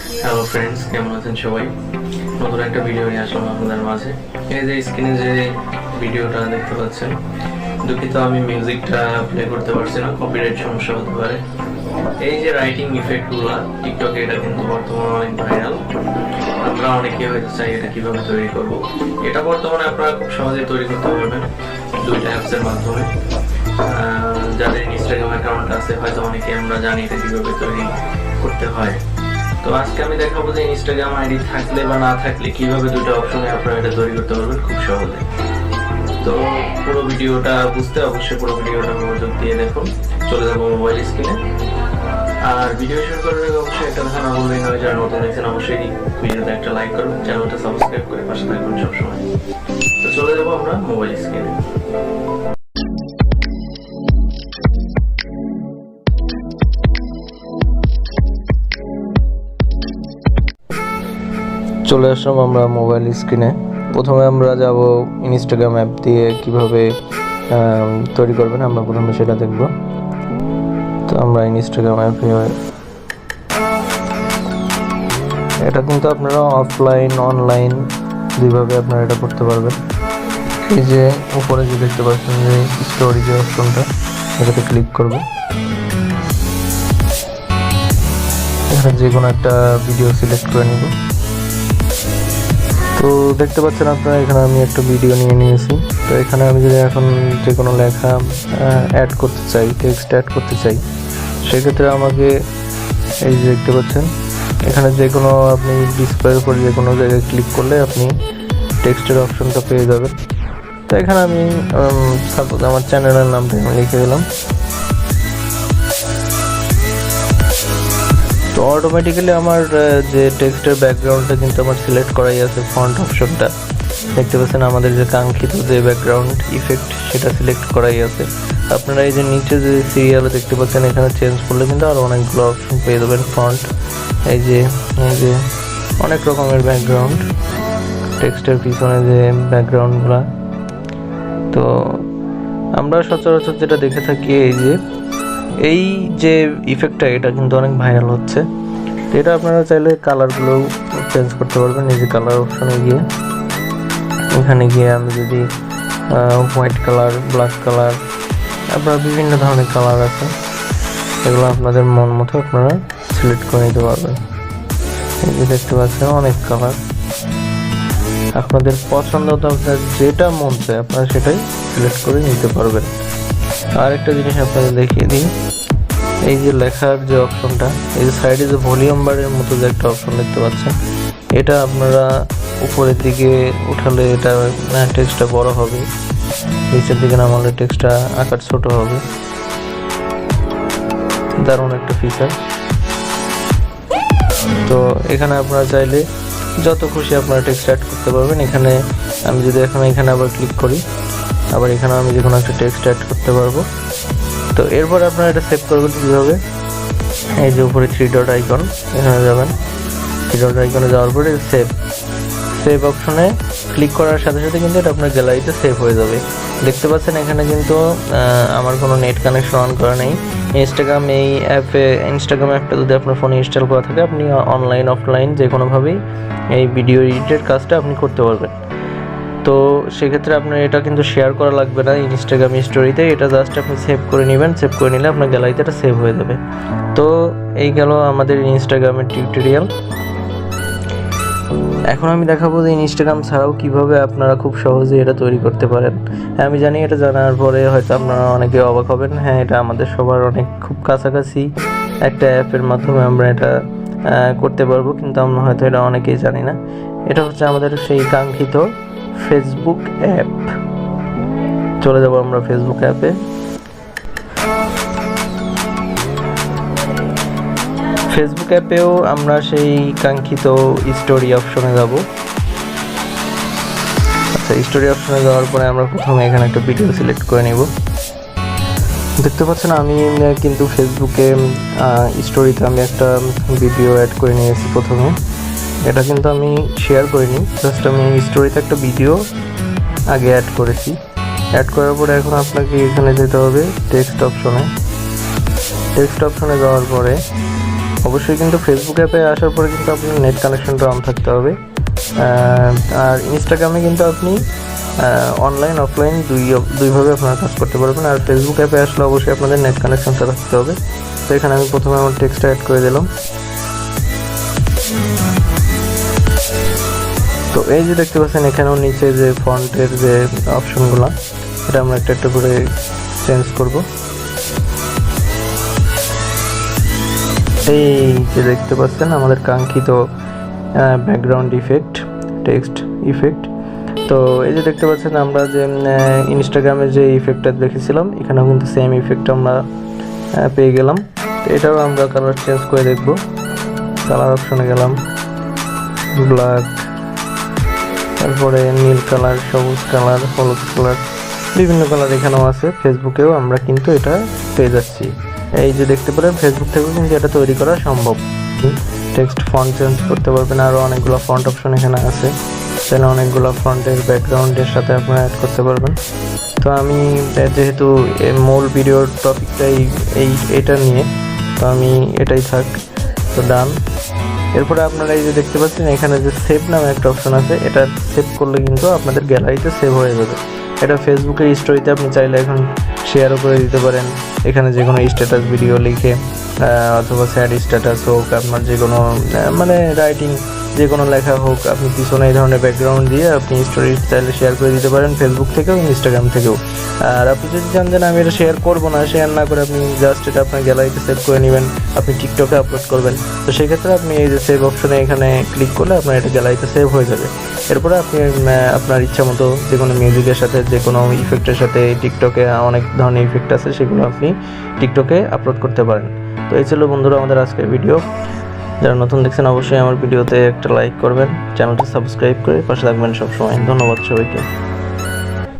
Hello friends, কেমন আছেন সবাই? নতুন একটা ভিডিও নিয়ে আসলাম আপনাদের মাঝে। এই যে স্ক্রিনে যে ভিডিওটা দেখতে পাচ্ছেন, দুঃখিত আমি মিউজিকটা প্লে করতে পারছি না, কপিরাইট সমস্যা হতে পারে। এই যে রাইটিং ইফেক্টগুলো টিকটকে, এটা কিন্তু বর্তমানে অনেক ভাইরাল। আমরা অনেকে হয়তো চাই এটা কিভাবে তৈরি করব। এটা বর্তমানে আপনারা খুব সহজেই তৈরি করতে পারবেন দুইটা অ্যাপসের মাধ্যমে। যাদের ইনস্টাগ্রাম অ্যাকাউন্ট আছে হয়তো অনেকে আমরা জানি এটা কিভাবে তৈরি করতে হয়। তো আজকে আমি দেখাবো যে ইনস্টাগ্রাম আইডি থাকলে বা না থাকলে কিভাবে দুটো অপশনে আপনারা এটা তৈরি করতে পারবেন খুব সহজে। তো পুরো ভিডিওটা বুঝতে অবশ্যই পুরো ভিডিওটা মনোযোগ দিয়ে দেখুন। চলে যাবো মোবাইল স্ক্রিনে। আর ভিডিও শুরু করার আগে অবশ্যই একটা কথা না বললেই নয়, যারা নতুন দেখছেন অবশ্যই ভিডিওতে একটা লাইক করবেন, চ্যানেলটা সাবস্ক্রাইব করে পাশে থাকবেন সবসময়। তো চলে যাবো আমরা মোবাইল স্ক্রিনে। চলে আসলাম আমরা মোবাইল স্ক্রিনে। প্রথমে আমরা যাব ইনস্টাগ্রাম অ্যাপ দিয়ে কিভাবে তৈরি করবেন, আমরা প্রথমে সেটা দেখব। তো আমরা ইনস্টাগ্রাম অ্যাপে, এটা কিন্তু আপনারা অফলাইন অনলাইন দুইভাবে আপনারা এটা করতে পারবেন। এই যে উপরে যে দেখতে পাচ্ছেন যে স্টোরি যে অপশনটা, এটাতে ক্লিক করব। এখানে যে কোনো একটা ভিডিও সিলেক্ট করে নেব। তো দেখতে পাচ্ছেন আপনারা, এখানে আমি একটা ভিডিও নিয়ে নিয়েছি। তো এখানে আমি যদি এখন যে কোনো লেখা অ্যাড করতে চাই, টেক্সট অ্যাড করতে চাই, সেক্ষেত্রে আমাকে এই যে দেখতে পাচ্ছেন এখানে যে কোনো আপনি ডিসপ্লের উপর যে কোনো জায়গায় ক্লিক করলে আপনি টেক্সটের অপশনটা পেয়ে যাবেন। তো এখানে আমি সাপোজ আমার চ্যানেলের নামটা আমি লিখে দিলাম। তো অটোমেটিক্যালি আমার যে টেক্সটের ব্যাকগ্রাউন্ডটা কিন্তু আমার সিলেক্ট করাই আছে, ফন্ট অপশনটা দেখতে পাচ্ছেন। আমাদের যে কাঙ্ক্ষিত যে ব্যাকগ্রাউন্ড ইফেক্ট সেটা সিলেক্ট করাই আছে। আপনারা এই যে নিচে যে সিরিয়ালে দেখতে পাচ্ছেন, এখানে চেঞ্জ করলে কিন্তু আরও অনেকগুলো অপশন পেয়ে যাবেন। ফন্ট, এই যে অনেক রকমের ব্যাকগ্রাউন্ড, টেক্সটের পিছনে যে ব্যাকগ্রাউন্ডগুলো। তো আমরা সচরাচর যেটা দেখে থাকি, এই যে ইফেক্টটা, এটা কিন্তু অনেক ভাইরাল হচ্ছে। তো এটা আপনারা চাইলে কালারগুলো চেঞ্জ করতে পারবেন। এই যে কালার অপশনে গিয়ে, এখানে গিয়ে আমি যদি হোয়াইট কালার, ব্ল্যাক কালার, আপনার বিভিন্ন ধরনের কালার আছে, এগুলো আপনাদের মন মতো আপনারা সিলেক্ট করে নিতে পারবেন। এই যে দেখতে পাচ্ছেন অনেক কালার, আপনাদের পছন্দ তো আপনার যেটা মন চায় আপনারা সেটাই সিলেক্ট করে নিতে পারবেন। আর একটা জিনিস আপনাদের দেখিয়ে দিই, এই যে লেখার যে অপশনটা, এই যে সাইডে যে ভলিউম বারের মতো যে একটা অপশন দেখতে পাচ্ছেন, এটা আপনারা উপরের দিকে উঠালে এটা টেক্সটটা বড় হবে, নিচের দিকে নামালে টেক্সটটা আকার ছোট হবে। দারুণ একটা ফিচার। তো এখানে আপনারা চাইলে যত খুশি আপনারা টেক্সট অ্যাড করতে পারবেন। এখানে আমি যদি এখানে আবার ক্লিক করি, আবার এখানে আমি যে কোনো একটা টেক্সট অ্যাড করতে পারবো। তো এরপর আপনারা এটা সেভ করবেন কীভাবে, এই যে উপরে 3 ডট আইকন, এখানে যাবেন। 3 ডট আইকনে যাওয়ার পরে সেভ অপশনে ক্লিক করার সাথে সাথে কিন্তু এটা আপনার গ্যালারিতে সেভ হয়ে যাবে। দেখতে পাচ্ছেন এখানে কিন্তু আমার কোনো নেট কানেকশন অন করা নেই। ইনস্টাগ্রাম অ্যাপটা যদি আপনার ফোনে ইনস্টল করা থাকে, আপনি অনলাইন অফলাইন যে কোনোভাবেই এই ভিডিও এডিটের কাজটা আপনি করতে পারবেন। তো সেক্ষেত্রে আপনার এটা কিন্তু শেয়ার করা লাগবে না ইনস্টাগ্রাম স্টোরিতে, এটা জাস্ট আপনি সেভ করে নেবেন। সেভ করে নিলে আপনার গ্যালারিতে এটা সেভ হয়ে যাবে। তো এই গেল আমাদের ইনস্টাগ্রামের টিউটোরিয়াল। এখন আমি দেখাবো যে ইনস্টাগ্রাম ছাড়াও কিভাবে আপনারা খুব সহজে এটা তৈরি করতে পারেন। আমি জানি এটা জানার পরে হয়তো আপনারা অনেকে অবাক হবেন। হ্যাঁ, এটা আমাদের সবার অনেক খুব কাছাকাছি একটা অ্যাপের মাধ্যমে আমরা এটা করতে পারবো, কিন্তু আমরা হয়তো এটা অনেকেই জানি না। এটা হচ্ছে আমাদের সেই কাঙ্ক্ষিত ফেসবুক অ্যাপ। চলে যাব আমরা ফেসবুক অ্যাপে। ফেসবুক অ্যাপেও আমরা সেই কাঙ্ক্ষিত স্টোরি অপশনে যাব। আচ্ছা, স্টোরি অপশনে যাওয়ার পরে আমরা প্রথমে এখানে একটা ভিডিও সিলেক্ট করে নেব। দেখতে পাচ্ছেন আমি কিন্তু ফেসবুকে স্টোরিতে আমি একটা ভিডিও অ্যাড করে নিয়েছি প্রথমে। এটা কিন্তু আমি শেয়ার করিনি, জাস্ট আমি স্টোরিতে একটা ভিডিও আগে অ্যাড করেছি। অ্যাড করার পরে এখন আপনাকে এখানে যেতে হবে টেক্সট অপশনে। টেক্সট অপশনে যাওয়ার পরে অবশ্যই কিন্তু ফেসবুক অ্যাপে আসার পরে কিন্তু আপনার নেট কানেকশনটা অন থাকতে হবে। আর ইনস্টাগ্রামে কিন্তু আপনি অনলাইন অফলাইন দুইভাবে আপনারা কাজ করতে পারবেন। আর ফেসবুক অ্যাপে আসলে অবশ্যই আপনাদের নেট কানেকশনটা রাখতে হবে। তো এখানে আমি প্রথমে আমার টেক্সটটা অ্যাড করে দিলাম। তো এই যে দেখতে পাচ্ছেন এখানেও নিচে যে ফন্টের যে অপশনগুলো, এটা আমরা একটা একটা করে চেঞ্জ করব। এই যে দেখতে পাচ্ছেন আমাদের কাঙ্ক্ষিত ব্যাকগ্রাউন্ড ইফেক্ট, টেক্সট ইফেক্ট। তো এই যে দেখতে পাচ্ছেন আমরা যে ইনস্টাগ্রামে যে ইফেক্টটা দেখেছিলাম, এখানেও কিন্তু সেম ইফেক্ট আমরা পেয়ে গেলাম। তো এটাও আমরা কালার চেঞ্জ করে দেখব। কালার অপশনে গেলাম, ব্ল্যাক, তারপরে নীল কালার, সবুজ কালার, হলুদ কালার, বিভিন্ন কালার এখানেও আছে। ফেসবুকেও আমরা কিন্তু এটা পেয়ে যাচ্ছি। এই যে দেখতে পারেন ফেসবুক থেকেও কিন্তু এটা তৈরি করা সম্ভব। টেক্সট ফন্ট চেঞ্জ করতে পারবেন, আরও অনেকগুলো ফন্ট অপশন এখানে আছে। তাহলে অনেকগুলো ফন্টের ব্যাকগ্রাউন্ডের সাথে আপনারা অ্যাড করতে পারবেন। তো আমি যেহেতু মূল ভিডিওর টপিকটাই এটা নিয়ে, তো আমি এটাই থাক। তো ডান। এরপরে আপনারা এই যে দেখতে পাচ্ছেন এখানে যে সেভ নামে একটা অপশন আছে, এটা সেভ করলে কিন্তু আপনাদের গ্যালারিতে সেভ হয়ে যাবে। এটা ফেসবুকের স্টোরিতে আপনি চাইলে এখন শেয়ারও করে দিতে পারেন। এখানে যে কোনো স্ট্যাটাস ভিডিও লিখে অথবা স্যাড স্ট্যাটাস হোক, আপনার যে কোনো মানে রাইটিং যে কোনো লেখা হোক, আপনি পিছনে এই ধরনের ব্যাকগ্রাউন্ড দিয়ে আপনি স্টোরি চাইলে শেয়ার করে দিতে পারেন ফেসবুক থেকেও, ইনস্টাগ্রাম থেকেও। আর আপনি যদি চান যে আমি এটা শেয়ার করবো না, শেয়ার না করে আপনি জাস্ট এটা আপনার গ্যালারিতে সেভ করে নেবেন, আপনি টিকটকে আপলোড করবেন, তো সেক্ষেত্রে আপনি এই যে সেভ অপশনে এখানে ক্লিক করলে আপনার এটা গ্যালারিতে সেভ হয়ে যাবে। এরপরে আপনি আপনার ইচ্ছা মতো যে কোনো মিউজিকের সাথে, যে কোনো ইফেক্টের সাথে, টিকটকে অনেক ধরনের ইফেক্ট আছে, সেগুলো আপনি টিকটকে আপলোড করতে পারেন। তো এই ছিল বন্ধুরা আমাদের আজকের ভিডিও। যারা নতুন দেখছেন অবশ্যই আমার ভিডিওতে একটা লাইক করবেন, চ্যানেলটা সাবস্ক্রাইব করে পাশে থাকবেন সবসময়। ধন্যবাদ সবাইকে।